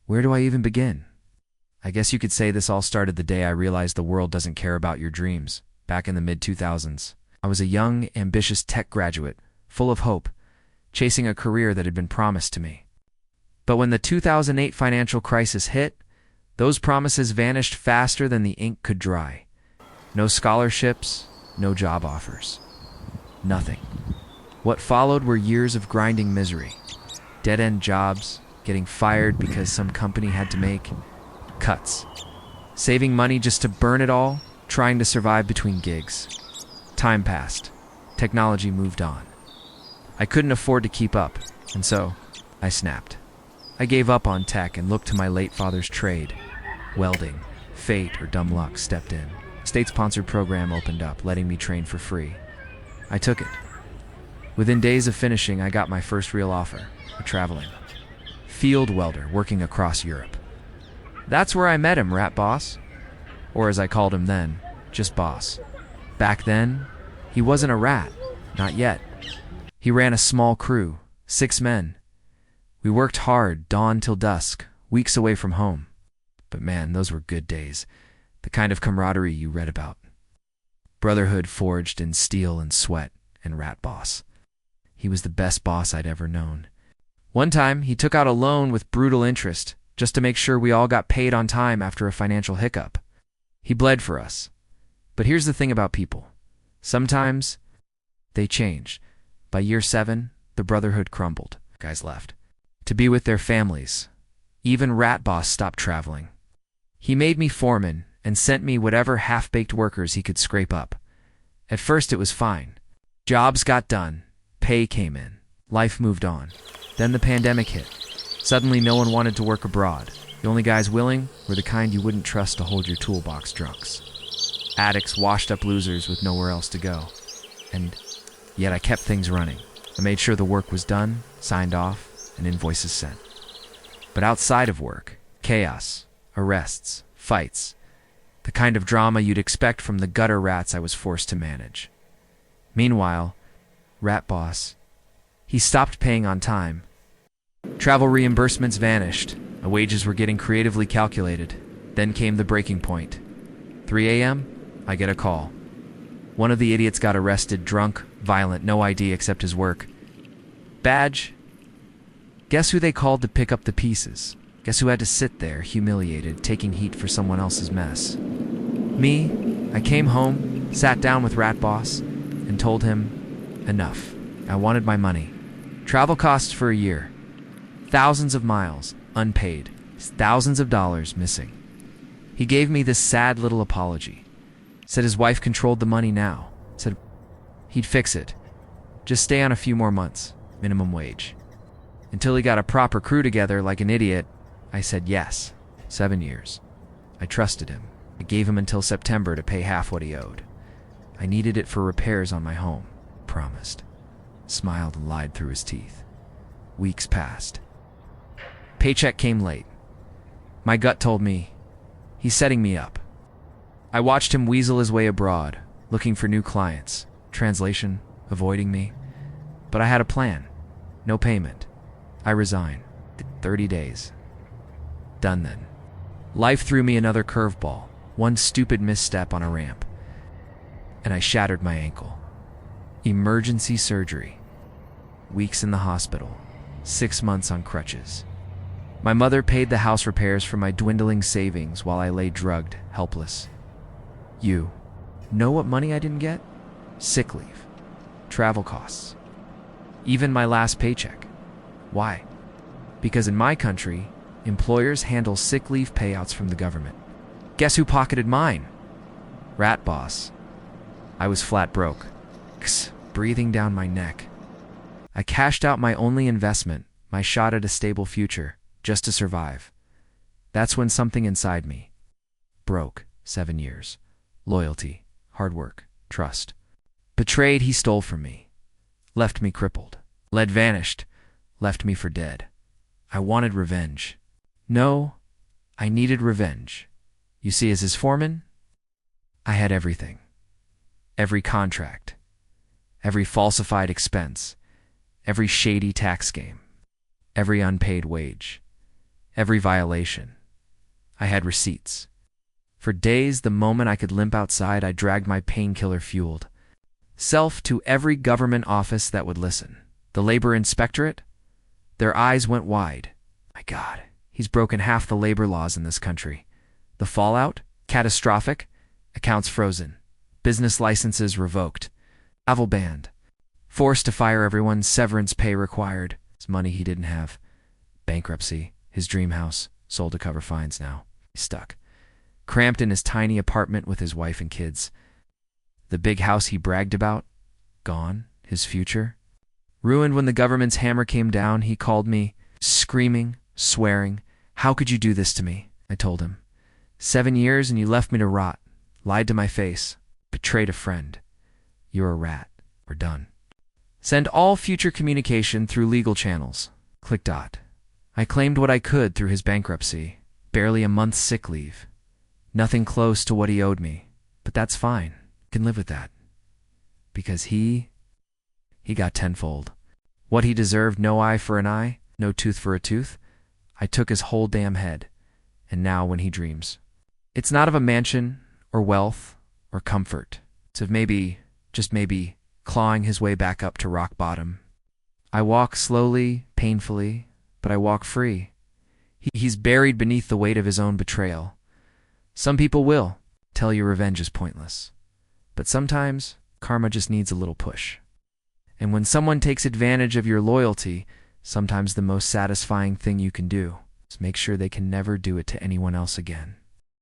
Where do I even begin? I guess you could say this all started the day I realized the world doesn't care about your dreams, back in the mid-2000s. I was a young, ambitious tech graduate, full of hope, chasing a career that had been promised to me. But when the 2008 financial crisis hit, those promises vanished faster than the ink could dry. No scholarships, no job offers. Nothing. What followed were years of grinding misery. Dead-end jobs, getting fired because some company had to make cuts. Saving money just to burn it all, trying to survive between gigs. Time passed. Technology moved on. I couldn't afford to keep up, and so I snapped. I gave up on tech and looked to my late father's trade. Welding. Fate or dumb luck stepped in. A state-sponsored program opened up, letting me train for free. I took it. Within days of finishing, I got my first real offer, a traveling field welder working across Europe. That's where I met him, Rat Boss. Or as I called him then, just Boss. Back then, he wasn't a rat. Not yet. He ran a small crew, 6 men. We worked hard, dawn till dusk, weeks away from home. But man, those were good days. The kind of camaraderie you read about. Brotherhood forged in steel and sweat, and Rat Boss. He was the best boss I'd ever known. One time, he took out a loan with brutal interest, just to make sure we all got paid on time after a financial hiccup. He bled for us. But here's the thing about people. Sometimes, they change. By year 7, the brotherhood crumbled. Guys left. To be with their families. Even Rat Boss stopped traveling. He made me foreman and sent me whatever half-baked workers he could scrape up. At first it was fine. Jobs got done. Pay came in. Life moved on. Then the pandemic hit. Suddenly no one wanted to work abroad. The only guys willing were the kind you wouldn't trust to hold your toolbox drunks. Addicts, washed-up losers with nowhere else to go. And yet I kept things running. I made sure the work was done, signed off, and invoices sent. But outside of work, chaos, arrests, fights, the kind of drama you'd expect from the gutter rats I was forced to manage. Meanwhile, Rat Boss, he stopped paying on time. Travel reimbursements vanished. My wages were getting creatively calculated. Then came the breaking point. 3 a.m., I get a call. One of the idiots got arrested, drunk, violent, no ID except his work badge. Guess who they called to pick up the pieces? Guess who had to sit there, humiliated, taking heat for someone else's mess? Me. I came home, sat down with Rat Boss, and told him, enough. I wanted my money. Travel costs for a year. Thousands of miles, unpaid. Thousands of dollars missing. He gave me this sad little apology. Said his wife controlled the money now. Said he'd fix it. Just stay on a few more months. Minimum wage. Until he got a proper crew together like an idiot, I said yes. 7 years. I trusted him. I gave him until September to pay half what he owed. I needed it for repairs on my home. Promised. Smiled and lied through his teeth. Weeks passed. Paycheck came late. My gut told me, he's setting me up. I watched him weasel his way abroad, looking for new clients. Translation, avoiding me. But I had a plan. No payment. I resign. 30 days. Done then. Life threw me another curveball. One stupid misstep on a ramp. And I shattered my ankle. Emergency surgery. Weeks in the hospital. 6 months on crutches. My mother paid the house repairs from my dwindling savings while I lay drugged, helpless. You know what money I didn't get? Sick leave. Travel costs. Even my last paycheck. Why? Because in my country, employers handle sick leave payouts from the government. Guess who pocketed mine? Rat Boss. I was flat broke. Breathing down my neck. I cashed out my only investment, my shot at a stable future, just to survive. That's when something inside me broke. 7 years. Loyalty, hard work, trust. Betrayed, he stole from me. Left me crippled. Lead vanished. Left me for dead. I wanted revenge. No, I needed revenge. You see, as his foreman, I had everything. Every contract. Every falsified expense. Every shady tax scheme. Every unpaid wage. Every violation. I had receipts. For days, the moment I could limp outside, I dragged my painkiller-fueled self to every government office that would listen. The labor inspectorate? Their eyes went wide. My God, he's broken half the labor laws in this country. The fallout? Catastrophic. Accounts frozen. Business licenses revoked. Travel banned. Forced to fire everyone, severance pay required. His money he didn't have. Bankruptcy. His dream house. Sold to cover fines now. He's stuck. Cramped in his tiny apartment with his wife and kids. The big house he bragged about? Gone. His future? Ruined when the government's hammer came down. He called me, screaming, swearing. How could you do this to me? I told him. 7 years and you left me to rot. Lied to my face. Betrayed a friend. You're a rat. We're done. Send all future communication through legal channels. Click dot. I claimed what I could through his bankruptcy. Barely a month's sick leave. Nothing close to what he owed me. But that's fine. I can live with that. Because he got tenfold. What he deserved, no eye for an eye, no tooth for a tooth. I took his whole damn head. And now when he dreams, it's not of a mansion or wealth or comfort. It's of maybe, just maybe, clawing his way back up to rock bottom. I walk slowly, painfully, but I walk free. He's buried beneath the weight of his own betrayal. Some people will tell you revenge is pointless. But sometimes, karma just needs a little push. And when someone takes advantage of your loyalty, sometimes the most satisfying thing you can do is make sure they can never do it to anyone else again.